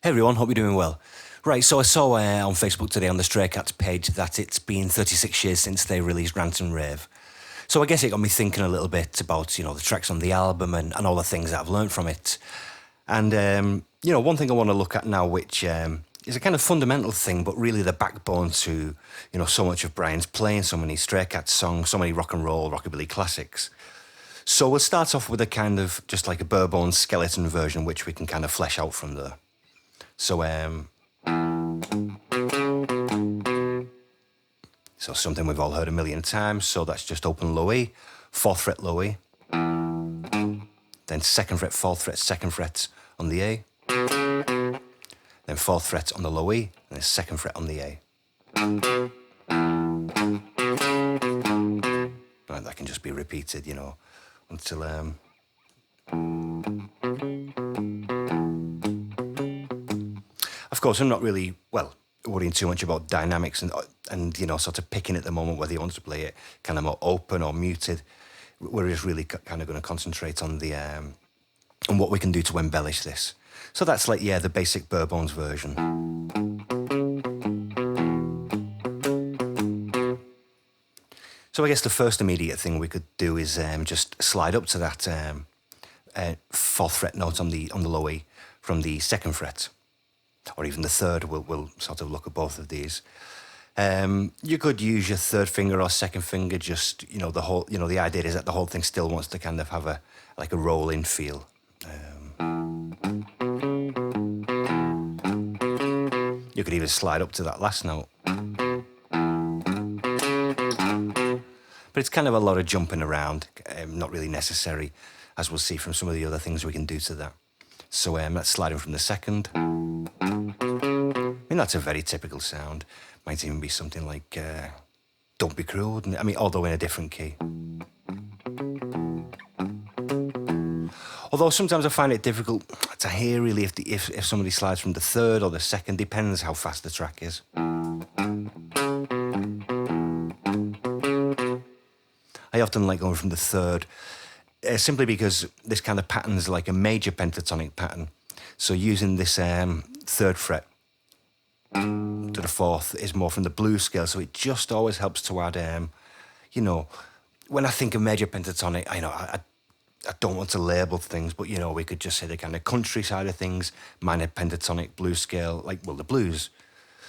Hey everyone, hope you're doing well. Right, so I saw on Facebook today on the Stray Cats page that it's been 36 years since they released Rant and Rave. So I guess it got me thinking a little bit about, the tracks on the album and all the things that I've learned from it. And, one thing I want to look at now, which is a kind of fundamental thing, but really the backbone to, so much of Brian's playing, so many Stray Cats songs, so many rock and roll, rockabilly classics. So we'll start off with a kind of just like a bare bones skeleton version, which we can kind of flesh out from there. So, so something we've all heard a million times. So that's just open low E, 4th fret low E, then 2nd fret, 4th fret, 2nd fret on the A, then 4th fret on the low E, and then 2nd fret on the A. Right, that can just be repeated, until Of course, I'm not really, worrying too much about dynamics and sort of picking at the moment whether you want to play it kind of more open or muted. We're just really kind of going to concentrate on the on what we can do to embellish this. So that's like, the basic bare bones version. So I guess the first immediate thing we could do is just slide up to that 4th fret note on the low E from the 2nd fret. Or even the 3rd, we'll sort of look at both of these. You could use your 3rd finger or 2nd finger, just, the idea is that the whole thing still wants to kind of have a roll-in feel. You could even slide up to that last note. But it's kind of a lot of jumping around, not really necessary, as we'll see from some of the other things we can do to that. So that's sliding from the 2nd. I mean, that's a very typical sound. Might even be something like Don't Be Cruel, although in a different key. Although sometimes I find it difficult to hear really if somebody slides from the 3rd or the 2nd, depends how fast the track is. I often like going from the 3rd, simply because this kind of pattern's like a major pentatonic pattern. So using this 3rd fret to the 4th is more from the blues scale, so it just always helps to add, when I think of major pentatonic, I don't want to label things, but, we could just say the kind of country side of things, minor pentatonic blues scale, the blues.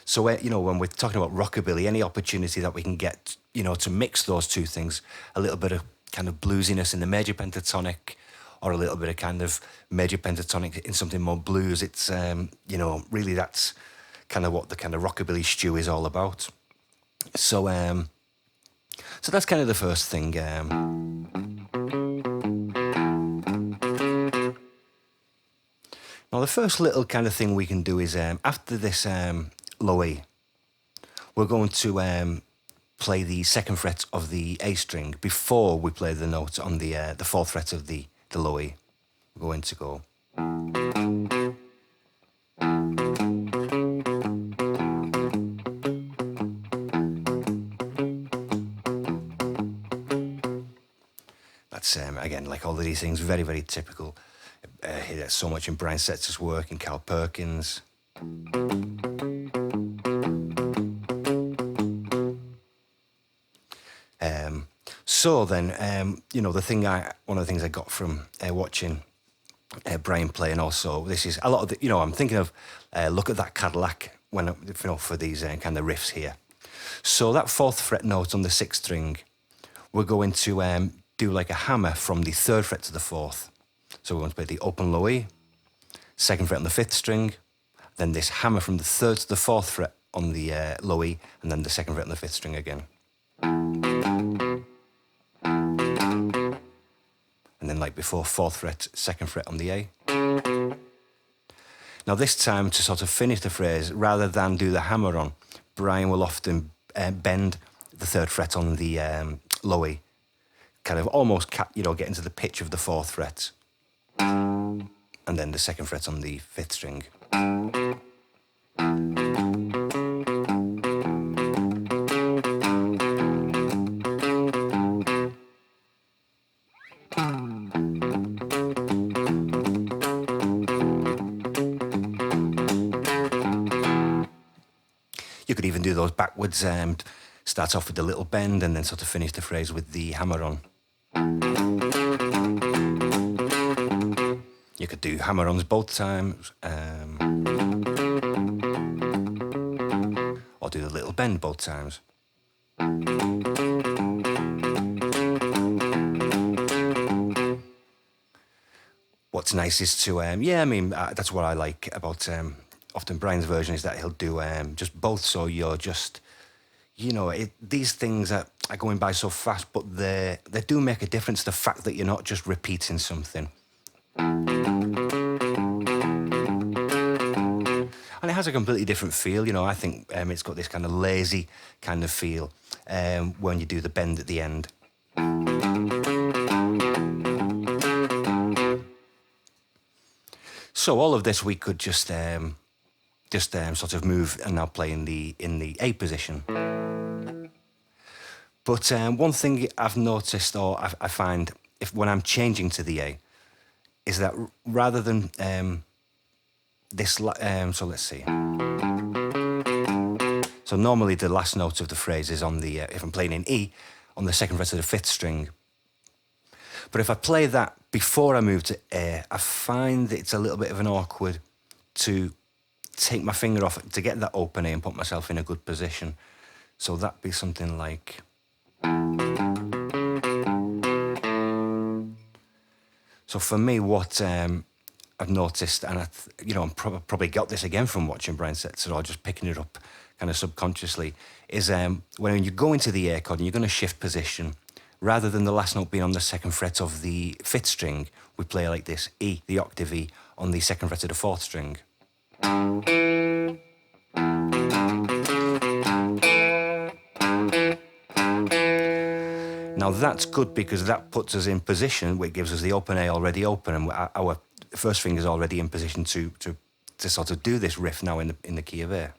So, when we're talking about rockabilly, any opportunity that we can get, to mix those two things, a little bit of kind of bluesiness in the major pentatonic, or a little bit of kind of major pentatonic in something more blues, it's, really that's kind of what the kind of rockabilly stew is all about. So, so that's kind of the first thing. Now, the first little kind of thing we can do is after this low E, we're going to play the 2nd fret of the A string before we play the note on the 4th fret of the low E. We're going to go. That's, again, like all of these things, very, very typical. Hear that so much in Brian Setzer's work, in Carl Perkins. So then, one of the things I got from watching Brian play, and also this is a lot of the, I'm thinking of Look at That Cadillac for these kind of riffs here. So that 4th fret note on the 6th string, we're going to do like a hammer from the 3rd fret to the 4th. So we're going to play the open low E, 2nd fret on the 5th string, then this hammer from the 3rd to the 4th fret on the low E, and then the 2nd fret on the 5th string again. And then like before, 4th fret, 2nd fret on the A. Now this time, to sort of finish the phrase, rather than do the hammer on, Brian will often bend the 3rd fret on the low E, kind of almost get into the pitch of the 4th fret, and then the 2nd fret on the 5th string. You could even do those backwards. Start off with the little bend and then sort of finish the phrase with the hammer on. You could do hammer-ons both times, or do the little bend both times. What's nice is to, that's what I like about often Brian's version, is that he'll do just both, so you're just, these things are going by so fast, but they do make a difference, the fact that you're not just repeating something. And it has a completely different feel, I think it's got this kind of lazy kind of feel when you do the bend at the end. So all of this we could just sort of move and now play in the A position. But one thing I've noticed, or I find, when I'm changing to the A, is that rather than this, so let's see. So normally the last note of the phrase is on the, if I'm playing in E, on the second fret of the fifth string. But if I play that before I move to A, I find that it's a little bit of an awkward to take my finger off to get that open A and put myself in a good position. So that'd be something like... So for me, what I've noticed, and I'm probably got this again from watching Brian sets, or just picking it up kind of subconsciously, is when you go into the A chord and you're going to shift position, rather than the last note being on the second fret of the fifth string, we play like this: E, the octave E, on the second fret of the fourth string. Now that's good because that puts us in position, which gives us the open A already open, and our first finger's already in position to sort of do this riff now in the key of A.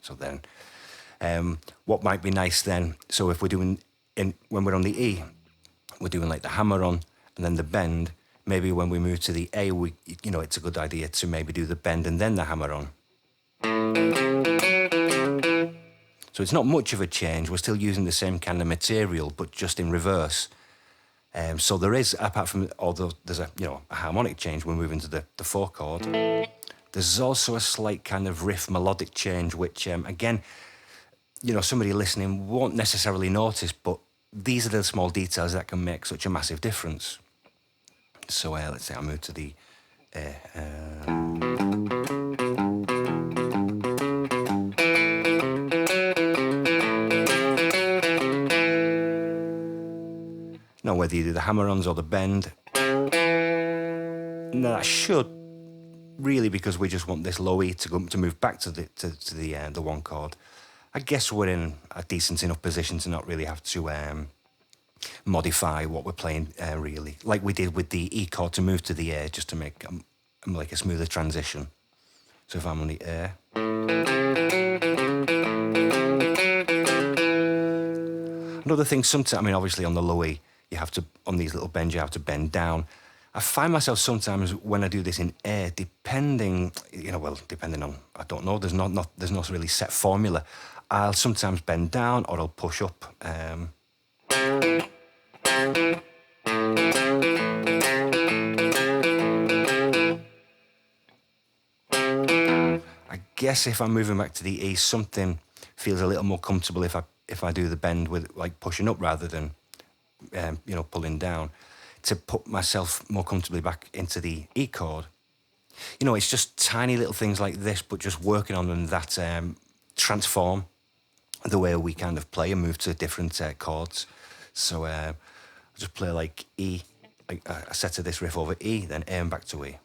So then, what might be nice then, so if we're doing, when we're on the E, we're doing like the hammer on and then the bend, maybe when we move to the A, it's a good idea to maybe do the bend and then the hammer on. So it's not much of a change, we're still using the same kind of material, but just in reverse. So there is, apart from, although there's a harmonic change, we're moving to the 4 chord. There's also a slight kind of riff melodic change, which, again, somebody listening won't necessarily notice, but these are the small details that can make such a massive difference. So let's say I move to the... Now, whether you do the hammer-ons or the bend, now that should really, because we just want this low E to move back to the 1 chord. I guess we're in a decent enough position to not really have to modify what we're playing really, like we did with the E chord to move to the A, just to make like a smoother transition. So if I'm on the A, another thing, sometimes, obviously on the low E, you have to, on these little bends, you have to bend down. I find myself sometimes when I do this in A, depending on, I don't know, there's not really set formula. I'll sometimes bend down or I'll push up. I guess if I'm moving back to the E, something feels a little more comfortable if I do the bend with like pushing up rather than pulling down, to put myself more comfortably back into the E chord. It's just tiny little things like this, but just working on them that transform the way we kind of play and move to different chords. So I'll just play like E, like a set of this riff over E, then A and back to E.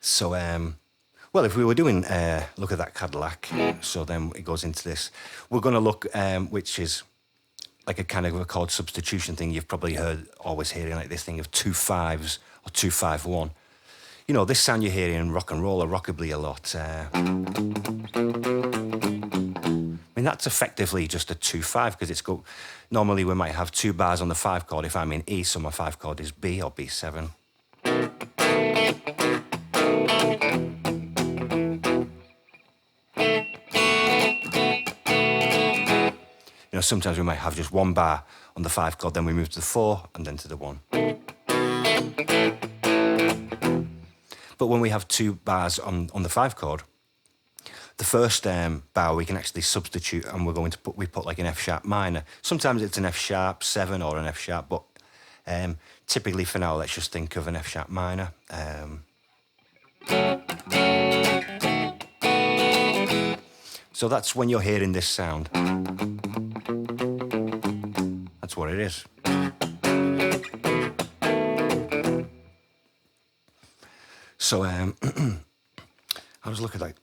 So Well, if we were doing look at that Cadillac, so then it goes into this. We're going to look, which is like a kind of a chord substitution thing. You've probably always hearing like this thing of 2 5s or 2 5 1. You know, this sound you hear in rock and roll or rockabilly a lot. I mean, that's effectively just a 2 5 because it's go. Normally, we might have 2 bars on the 5 chord. If I'm in E, so my 5 chord is B or B7. You know, sometimes we might have just 1 bar on the 5 chord, then we move to the 4 and then to the 1. But when we have 2 bars on the 5 chord, the first bar we can actually substitute, and we're going to put like an F sharp minor. Sometimes it's an F sharp 7 or an F sharp, but typically for now, let's just think of an F sharp minor. So that's when you're hearing this sound. That's what it is. So I was looking at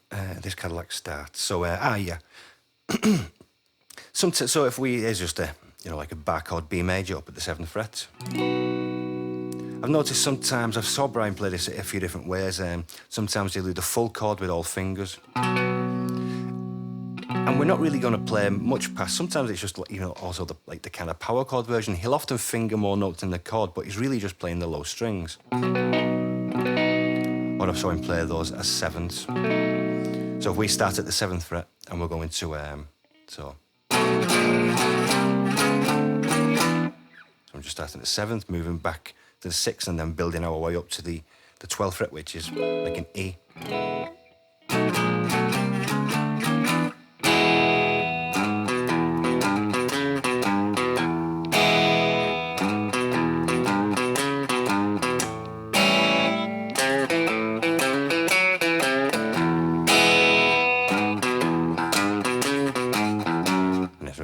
this Cadillac start. So yeah. So if here's just a like a bar chord B major up at the 7th fret. I've noticed sometimes I saw Brian play this a few different ways. Sometimes he'll do the full chord with all fingers. And we're not really going to play much past. Sometimes it's just also the kind of power chord version. He'll often finger more notes in the chord, but he's really just playing the low strings. Or I saw him play those as 7s. So if we start at the 7th fret and we're going to so I'm just starting at the 7th, moving back to the 6th, and then building our way up to the 12th fret, which is like an E.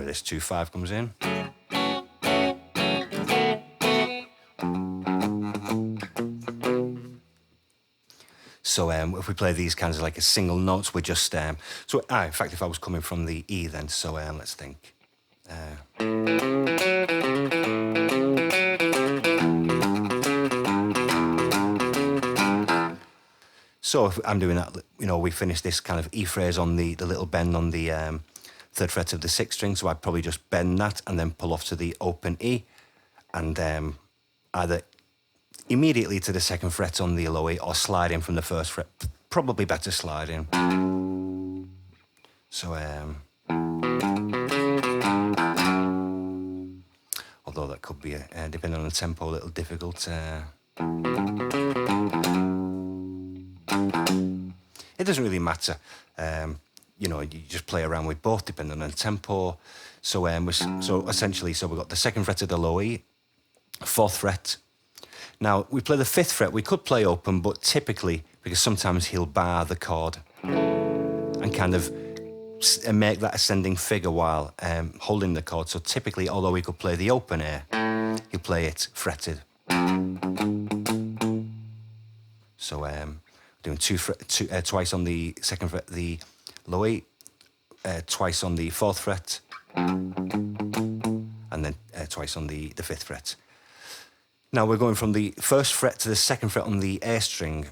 This 2 5 comes in. So if we play these kinds of like a single notes, we're just in fact, if I was coming from the E, then so let's think. So if I'm doing that, we finish this kind of E phrase on the little bend on the 3rd fret of the 6th string, so I'd probably just bend that and then pull off to the open E, and either immediately to the 2nd fret on the low E or slide in from the 1st fret. Probably better slide in. So, although that could be, depending on the tempo, a little difficult. It doesn't really matter. You just play around with both depending on the tempo. So essentially, we've got the 2nd fret of the low E, 4th fret. Now, we play the 5th fret. We could play open, but typically, because sometimes he'll bar the chord and kind of make that ascending figure while holding the chord. So typically, although we could play the open A, he'll play it fretted. So doing twice on the 2nd fret, the low E, twice on the 4th fret, and then twice on the 5th fret. Now we're going from the 1st fret to the 2nd fret on the A string.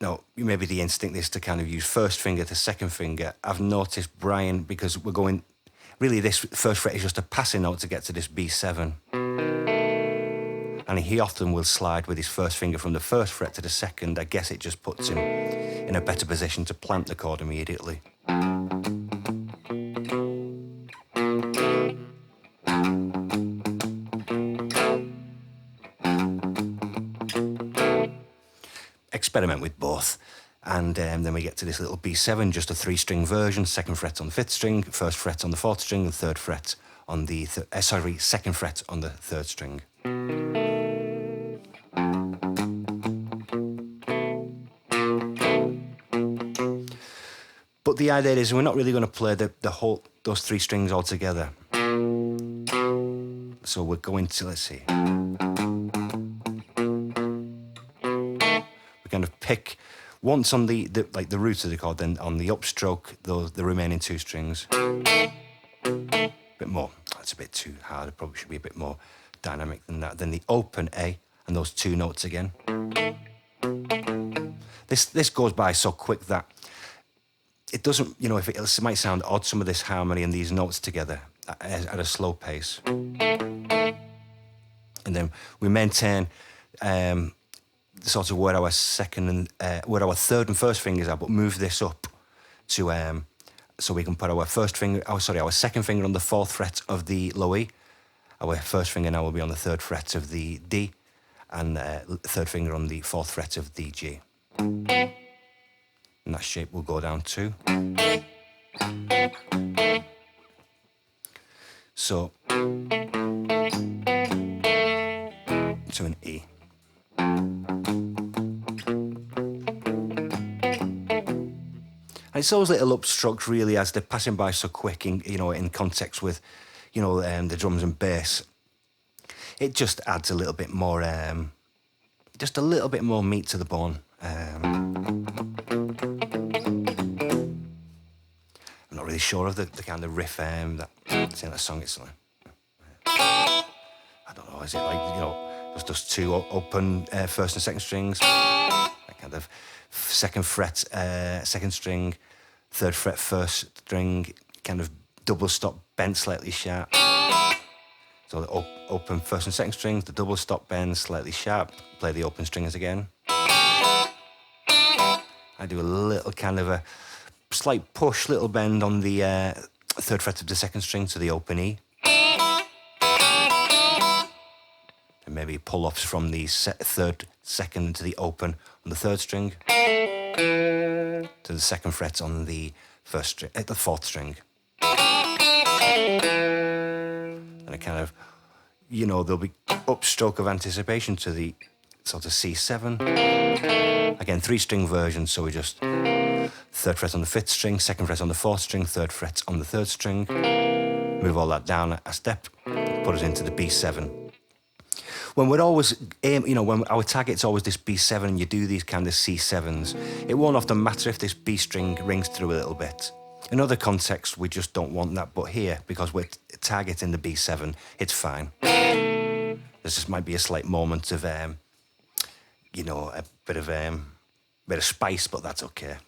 Now, maybe the instinct is to kind of use 1st finger to 2nd finger. I've noticed Brian, because we're going, really this 1st fret is just a passing note to get to this B7. And he often will slide with his 1st finger from the 1st fret to the 2nd. I guess it just puts him in a better position to plant the chord immediately. Experiment with both. And then we get to this little B7, just a 3-string version, 2nd fret on the 5th string, 1st fret on the 4th string, and 3rd fret on the 2nd fret on the 3rd string. But the idea is we're not really going to play those 3 strings all together. So we're going to, let's see. We kind of pick Once on the like the root of the chord, then on the upstroke, the remaining two strings. Bit more. That's a bit too hard. It probably should be a bit more dynamic than that. Then the open A and those two notes again. This goes by so quick that it doesn't, you know, if it might sound odd, some of this harmony and these notes together at a slow pace. And then we maintain sort of where our third and first fingers are, but move this up to so we can put our second finger on the fourth fret of the low E. Our first finger now will be on the third fret of the D, and third finger on the fourth fret of the G. And that shape will go down to. So to an E. And it's those little upstrokes really as they're passing by so quick in context with, the drums and bass. It just adds a little bit more, meat to the bone. I'm not really sure of the kind of riff that's in that song. It's like, I don't know, is it like, just two open first and second strings, that kind of second fret, second string, third fret, first string, kind of double stop, bent slightly sharp. So the open first and second strings, the double stop, bend slightly sharp, play the open strings again. I do a little kind of a slight push, little bend on the third fret of the second string to the open E. And maybe pull-offs from the third, second to the open on the third string to the second fret on the first string, the fourth string. And a kind of, there'll be upstroke of anticipation to the sort of C7. Again, three-string version, so we just third fret on the fifth string, second fret on the fourth string, third fret on the third string. Move all that down a step, put us into the B7. When we're always when our target's always this B7 and you do these kind of C7s, it won't often matter if this B string rings through a little bit. In other contexts, we just don't want that, but here, because we're targeting the B7, it's fine. There just might be a slight moment of, a bit of spice, but that's okay.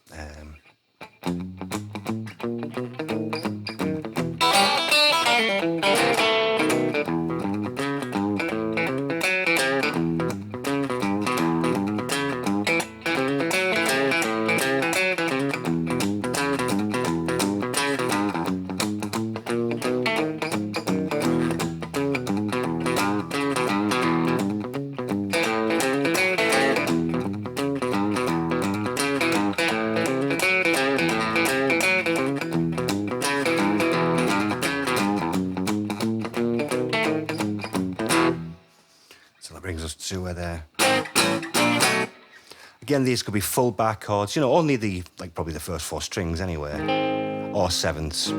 Again, these could be full bar chords, only probably the first four strings anyway, or sevenths,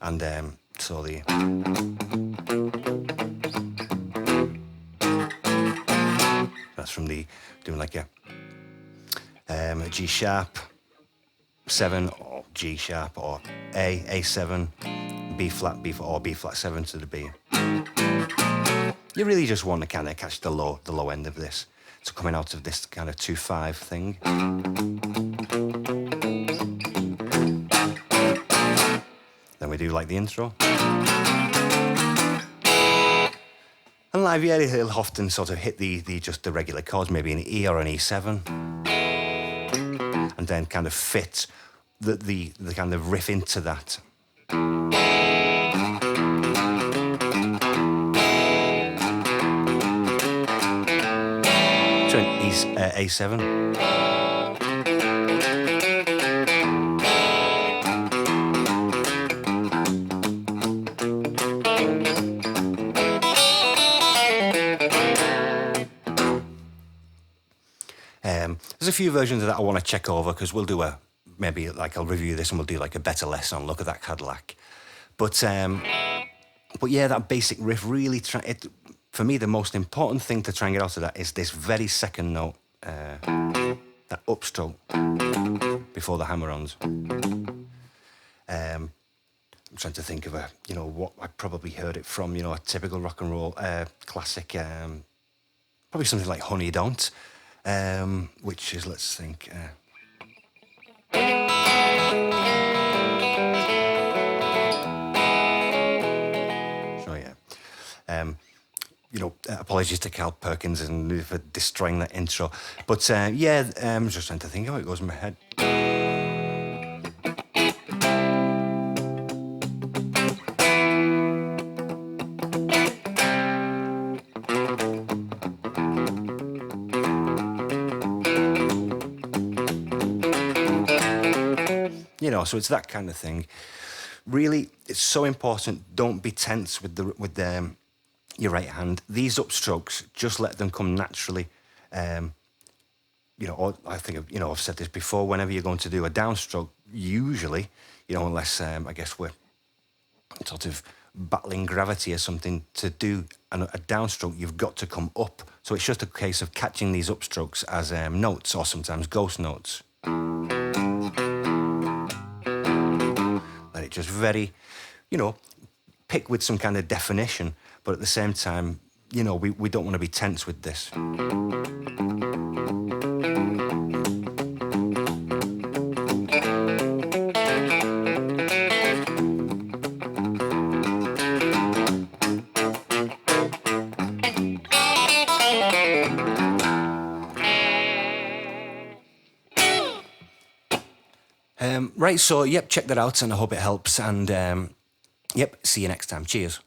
and so that's from doing like a G sharp, 7, or G sharp, or A7, B flat, or B flat 7 to the B. You really just want to kind of catch the low end of this. So coming out of this kind of 2-5 thing. Then we do like the intro. And live, yeah, it'll often sort of hit just the regular chords, maybe an E or an E7. And then kind of fit the kind of riff into that. A7. There's a few versions of that I want to check over because we'll do I'll review this and we'll do like a better lesson on Look at That Cadillac. But yeah, that basic riff really, for me, the most important thing to try and get out of that is this very second note. that upstroke before the hammer-ons. I'm trying to think of what I probably heard it from, a typical rock and roll classic, probably something like Honey Don't, which is, let's think. So yeah. Apologies to Cal Perkins and for destroying that intro. But I'm just trying to think how it goes in my head. So it's that kind of thing. Really, it's so important. Don't be tense with your right hand. These upstrokes, just let them come naturally. Or I think I've said this before. Whenever you're going to do a downstroke, usually, unless I guess we're sort of battling gravity or something, to do a downstroke, you've got to come up. So it's just a case of catching these upstrokes as notes, or sometimes ghost notes. Let it just very, pick with some kind of definition, but at the same time, we don't want to be tense with this. Right, so, check that out, and I hope it helps, and, see you next time. Cheers.